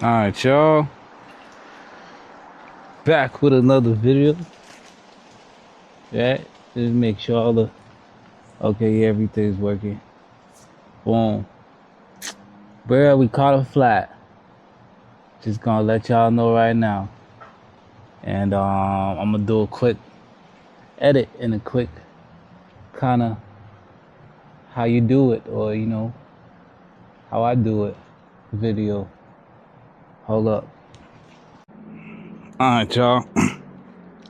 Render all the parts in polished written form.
Alright, y'all. Back with another video. Right? Just make sure all the okay, yeah, everything's working. Boom. Bro, we caught a flat. Just gonna let y'all know right now. And I'm gonna do a quick edit and a quick kinda how you do it, or how I do it video. Hold up. Alright, y'all.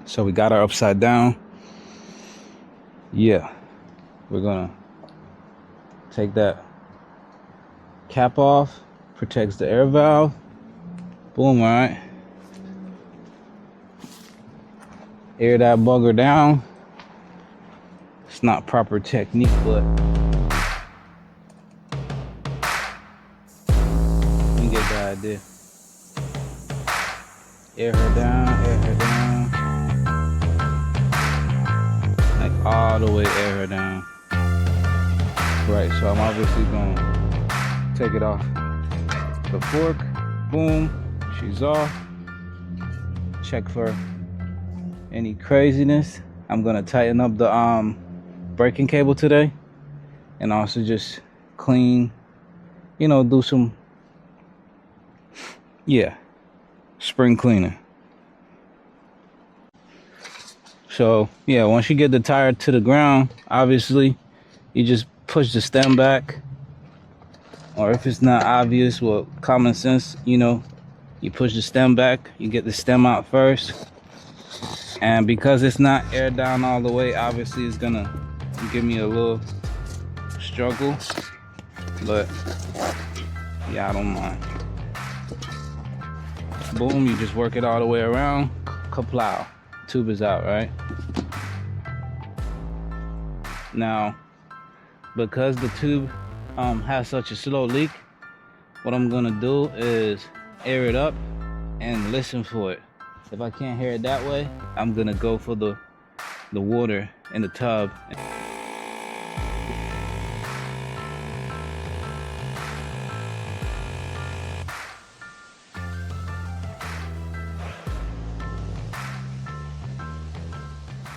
So we got her upside down. Yeah. We're gonna take that cap off. Protects the air valve. Boom, alright. Air that bugger down. It's not proper technique, but you get the idea. Air her down, like all the way air her down. Right, so I'm obviously gonna take it off the fork. Boom, she's off. Check for any craziness. I'm gonna tighten up the braking cable today, and also just clean, do some spring cleaning. So yeah, once you get the tire to the ground, obviously you just push the stem back, or if it's not obvious, well, common sense, you push the stem back, you get the stem out first. And because it's not air down all the way, obviously it's gonna give me a little struggle, but yeah, I don't mind. Boom, you just work it all the way around. Kaplow. Tube is out, right? Now, because the tube has such a slow leak, what I'm gonna do is air it up and listen for it. If I can't hear it that way, I'm gonna go for the water in the tub.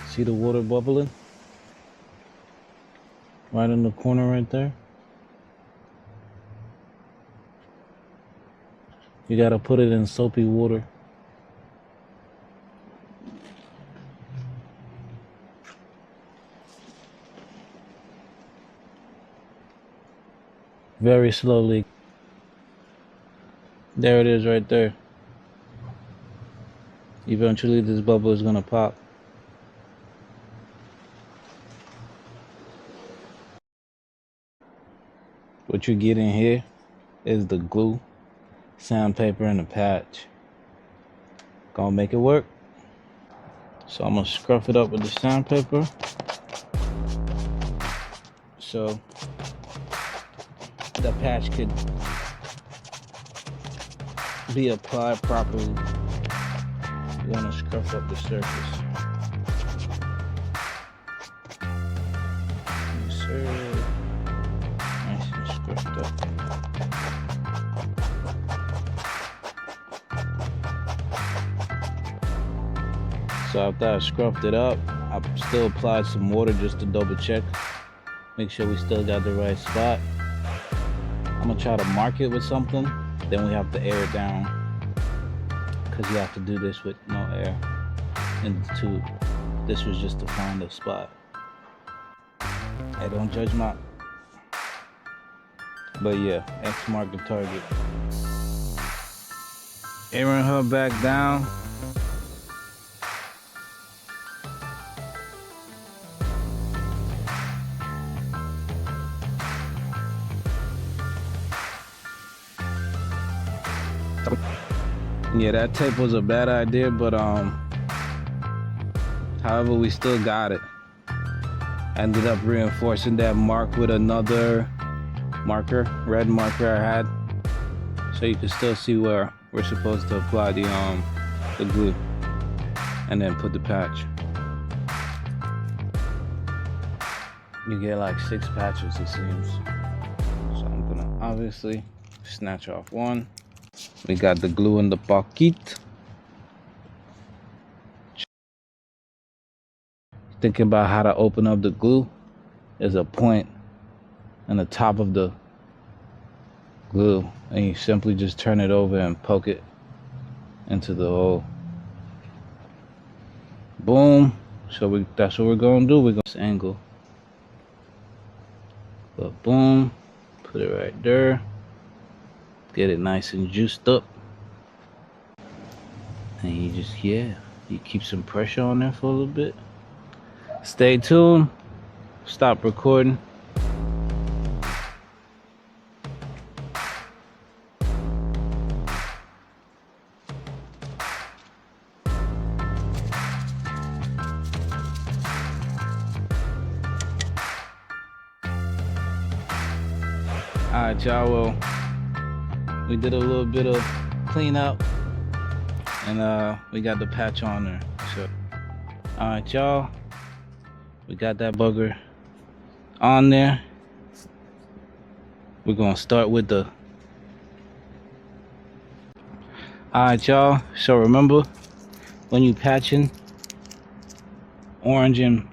See the water bubbling? Right in the corner right there. You gotta put it in soapy water. Very slowly. There it is right there. Eventually this bubble is gonna pop. What you get in here is the glue, sandpaper, and a patch. Gonna make it work. So I'm gonna scruff it up with the sandpaper, so the patch could be applied properly. You wanna scruff up the surface. Yes, sir. Nice and scruffed up. So after I scruffed it up, I still applied some water just to double check. Make sure we still got the right spot. I'm gonna try to mark it with something, then we have to air it down, because you have to do this with no air in the tube. This was just to find a spot. Hey, don't judge my... But yeah, X marked the target. Airing her back down. Yeah, that tape was a bad idea, but however, we still got it. Ended up reinforcing that mark with another marker, red marker I had, so you can still see where we're supposed to apply the glue, and then put the patch. You get like 6 patches, it seems. So I'm gonna obviously snatch off one. We got the glue in the pocket. Thinking about how to open up the glue. There's a point on the top of the glue, and you simply just turn it over and poke it into the hole. Boom. So that's what we're gonna do. We're gonna this angle. But boom, put it right there. Get it nice and juiced up. And you just, you keep some pressure on there for a little bit. Stay tuned. Stop recording. Alright, y'all, well, we did a little bit of cleanup, and we got the patch on there. So, alright, y'all, we got that bugger on there. We're gonna start with the alright, y'all, so remember, when you patching, orange and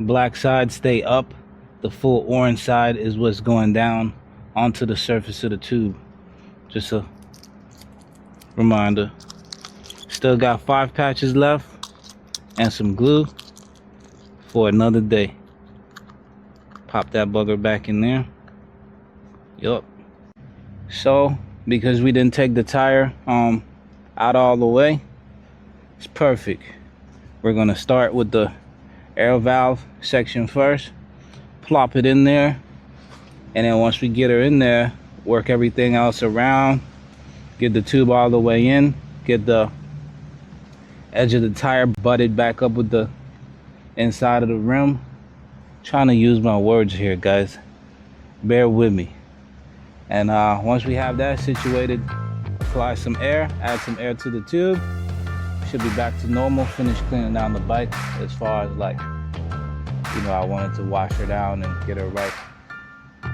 black side stay up. The full orange side is what's going down onto the surface of the tube. Just a reminder. Still got 5 patches left and some glue for another day. Pop that bugger back in there. Yup. So because we didn't take the tire out all the way, it's perfect. We're gonna start with the air valve section first, plop it in there, and then once we get her in there, work everything else around, get the tube all the way in, get the edge of the tire butted back up with the inside of the rim. Trying to use my words here, guys, bear with me. And once we have that situated, apply some air, add some air to the tube. Should be back to normal. Finish cleaning down the bike. As far as, like, you know, I wanted to wash her down and get her right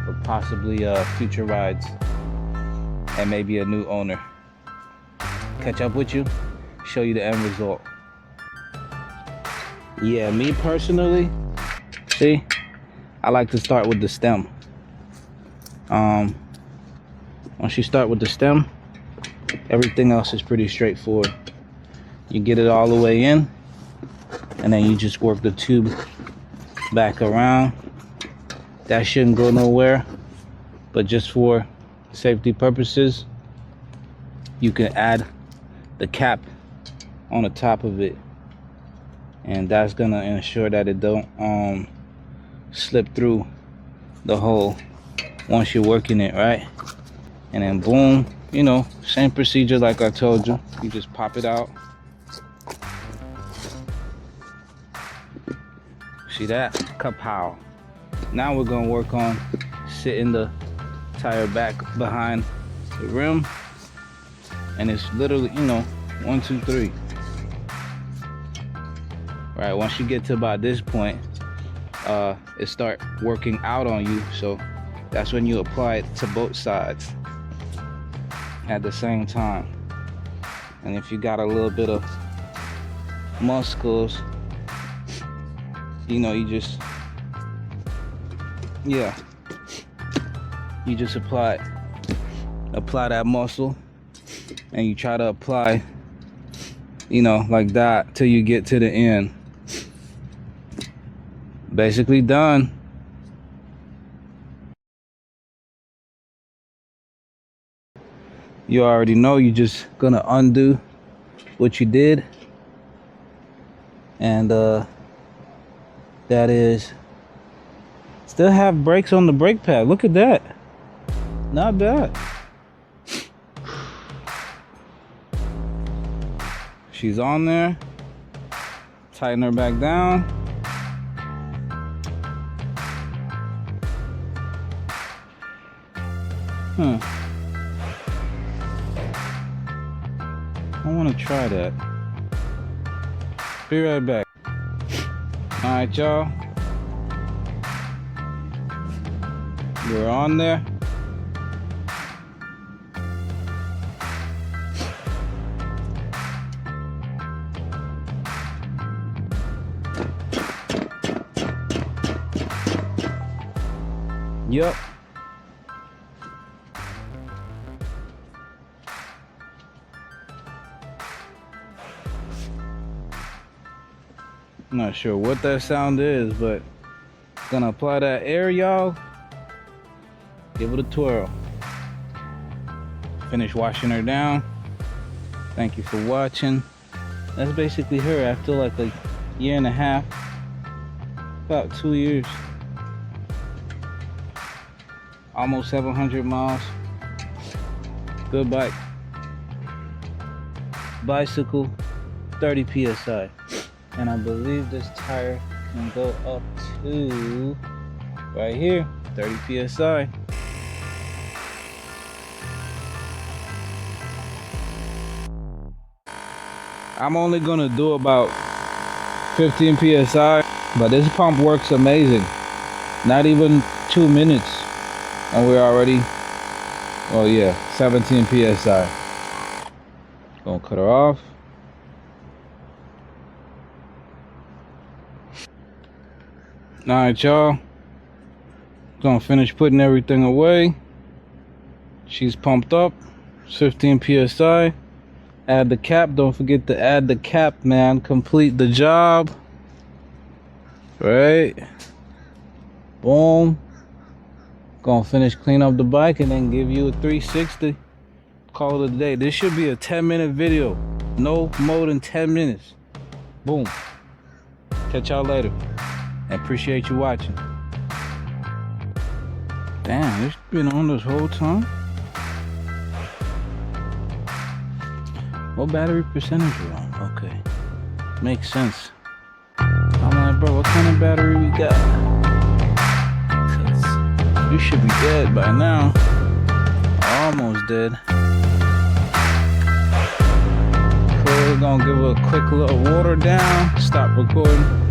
for possibly future rides and maybe a new owner. Catch up with you, show you the end result. Yeah, me personally, see, I like to start with the stem. Once you start with the stem, everything else is pretty straightforward. You get it all the way in, and then you just work the tube back around. That shouldn't go nowhere, but just for safety purposes, you can add the cap on the top of it, and that's gonna ensure that it don't slip through the hole once you're working it, right? And then boom, you know, same procedure like I told you. You just pop it out. See that? Kapow. Now we're gonna work on sitting the tire back behind the rim, and it's literally, you know, 1, 2, 3. Right, once you get to about this point, it start working out on you, so that's when you apply it to both sides at the same time. And if you got a little bit of muscles, you know, you just apply that muscle, and you try to apply, you know, like that till you get to the end. Basically done. You already know, you're just gonna undo what you did, and that is, still have brakes on the brake pad. Look at that, not bad. She's on there. Tighten her back down. I want to try that. Be right back. All right, y'all. We're on there. Yup. Not sure what that sound is, but gonna apply that air, y'all. Give it a twirl. Finish washing her down. Thank you for watching. That's basically her after like a year and a half, about 2 years. Almost 700 miles. Good bike. Bicycle, 30 PSI. And I believe this tire can go up to right here, 30 PSI. I'm only gonna do about 15 PSI, but this pump works amazing. Not even 2 minutes, and we're already, oh yeah, 17 PSI. Gonna cut her off. Alright, y'all. Gonna finish putting everything away. She's pumped up. 15 PSI. Add the cap. Don't forget to add the cap, man. Complete the job. Right. Boom. Gonna finish clean up the bike and then give you a 360. Call it a day. This should be a 10-minute video. No more than 10 minutes. Boom. Catch y'all later. I appreciate you watching. Damn, it's been on this whole time. What battery percentage are on? Okay. Makes sense. I'm like, bro, what kind of battery we got? Cause you should be dead by now. Almost dead. So we're gonna give a quick little water down. Stop recording.